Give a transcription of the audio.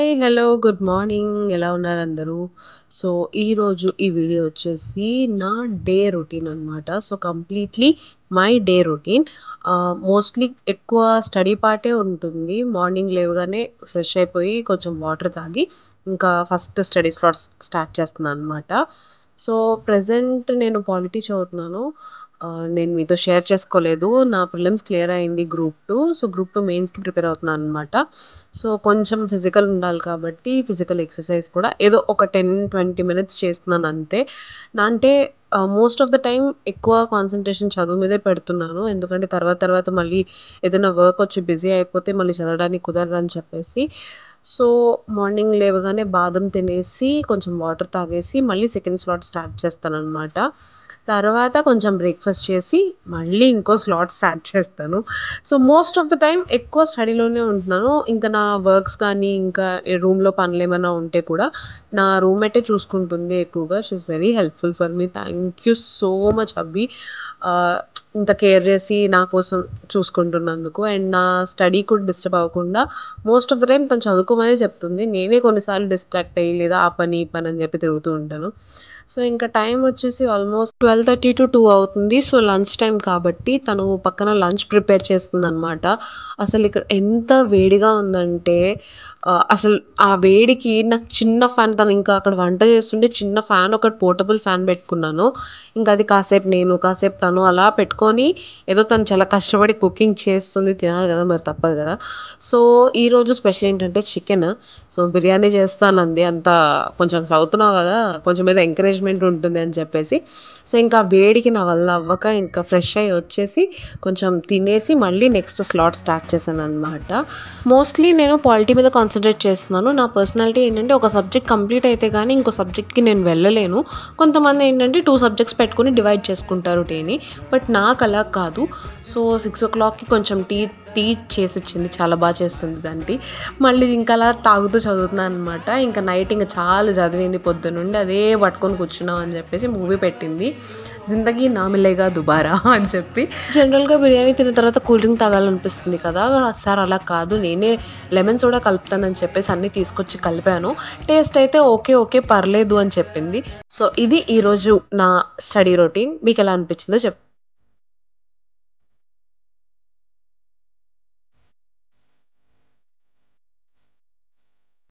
Hi! Hello! Good morning. ఎలా ఉన్నారు అందరూ? సో, ఈరోజు ఈ వీడియో వచ్చేసి నా డే రొటీన్ అనమాట. So, completely my day routine. Mostly ఎక్కువ స్టడీ పార్టే ఉంటుంది. మార్నింగ్ లేవగానే ఫ్రెష్ అయిపోయి కొంచెం వాటర్ తాగి, ఇంకా ఫస్ట్ స్టడీ స్లాట్స్ స్టార్ట్ చేస్తున్నాననమాట. సో, ప్రెజెంట్ నేను పాలిటీ చదువుతున్నాను. నేను మీతో షేర్ చేసుకోలేదు. నా ప్రిలిమ్స్ క్లియర్ అయింది గ్రూప్ 2. సో, గ్రూప్ 2 మెయిన్స్‌కి ప్రిపేర్ అవుతున్నాననమాట. సో, కొంచెం ఫిజికల్ ఉండాలి కాబట్టి ఫిజికల్ ఎక్సర్సైజ్ కూడా ఏదో ఒక 10, 20 మినిట్స్ చేస్తున్నానంతే. అంటే మోస్ట్ ఆఫ్ ద టైమ్ ఎక్కువ కాన్సంట్రేషన్ చదువు మీదే పెడుతున్నాను. ఎందుకంటే తర్వాత మళ్ళీ ఏదైనా వర్క్ వచ్చి బిజీ అయిపోతే మళ్ళీ చదవడానికి కుదరదని చెప్పేసి. సో, మార్నింగ్ లేవగానే బాదం తినేసి, కొంచెం వాటర్ తాగేసి మళ్ళీ సెకండ్ స్లాట్ స్టార్ట్ చేస్తాననమాట. తర్వాత కొంచెం బ్రేక్‌ఫాస్ట్ చేసి మళ్ళీ ఇంకో స్లాట్ స్టార్ట్ చేస్తాను. So, most of the time ఎక్కువ స్టడీలోనే ఉంటున్నాను. ఇంకా నా వర్క్స్ కానీ, ఇంకా రూమ్‌లో పనులేమన్నా ఉంటే కూడా నా రూమ్‌మేటే చూసుకుంటుంది ఎక్కువగా. She is very helpful for me. Thank you so much అబ్బి. ఆహ్, ఇంత కేర్ చేసి నా కోసం చూసుకుంటున్నందుకు. అండ్ నా స్టడీ కూడా డిస్టర్బ్ అవ్వకుండా మోస్ట్ ఆఫ్ ద టైమ్ తను చదువుకోమనే చెప్తుంది. నేనే కొన్నిసార్లు డిస్ట్రాక్ట్ అయ్యి లేదా ఆ పని, ఈ పని అని చెప్పి తిరుగుతూ ఉంటాను. సో, ఇంకా టైం వచ్చేసి ఆల్మోస్ట్ 12:30-2 అవుతుంది. సో, లంచ్ టైమ్ కాబట్టి తను పక్కన లంచ్ ప్రిపేర్ చేస్తుందనమాట. అసలిక్కడ ఎంత వేడిగా ఉందంటే అసలు ఆ వేడికి నాకు చిన్న ఫ్యాన్, తను ఇంకా అక్కడ వంట చేస్తుంటే చిన్న ఫ్యాన్, ఒకటి పోర్టబుల్ ఫ్యాన్ పెట్టుకున్నాను. ఇంకా అది కాసేపు నేను, కాసేపు తను అలా పెట్టుకొని ఏదో తను చాలా కష్టపడి కుకింగ్ చేస్తుంది. తినాలి కదా! మరి తప్పదు కదా! సో, ఈరోజు స్పెషల్ ఏంటంటే చికెన్. సో, బిర్యానీ చేస్తానంది. కొంచెం చదువుతున్నావు కదా! కొంచెం ఏదో ఎంకరేజ్‌మెంట్ ఉంటుంది అని చెప్పేసి. సో, ఇంకా వేడికి నా వల్ల అవ్వక ఇంకా ఫ్రెష్ అయ్యి వచ్చేసి కొంచెం తినేసి మళ్ళీ నెక్స్ట్ స్లాట్ స్టార్ట్ చేశాననమాట. మోస్ట్‌లీ నేను పాలిటీ మీద కాన్సంట్రేట్ చేస్తున్నాను. నా పర్సనాలిటీ ఏంటంటే ఒక సబ్జెక్ట్ కంప్లీట్ అయితే గానీ ఇంకో సబ్జెక్ట్‌కి నేను వెళ్ళలేను. కొంతమంది ఏంటంటే 2 సబ్జెక్ట్స్ పెట్టుకొని డివైడ్ చేసుకుంటారు డేని. బట్ నాకు అలా కాదు. సో, 6:00కి కొంచెం టీ చేసిచ్చింది. చాలా చేస్తుంది ఆంటీ. మళ్ళీ ఇంకా అలా తాగుతూ చదువుతున్నాననమాట. ఇంకా నైట్ ఇంక చాలా చదివింది పొద్దునుండి. అదే పట్టుకొని కూర్చున్నాం అని చెప్పేసి మూవీ పెట్టింది. 'జిందగీ నా మిలేగా దుబారా' అని చెప్పి. జనరల్‌గా బిర్యానీ తిన్న తర్వాత కూల్ డ్రింక్ తాగాలనిపిస్తుంది కదా! సార్ అలా కాదు, నేనే లెమన్ సోడా కలుపుతానని చెప్పేసి అన్నీ తీసుకొచ్చి కలిపాను. టేస్ట్ అయితే ఓకే పర్లేదు అని చెప్పింది. సో, ఇది ఈరోజు నా స్టడీ రొటీన్. మీకెలా అనిపించిందో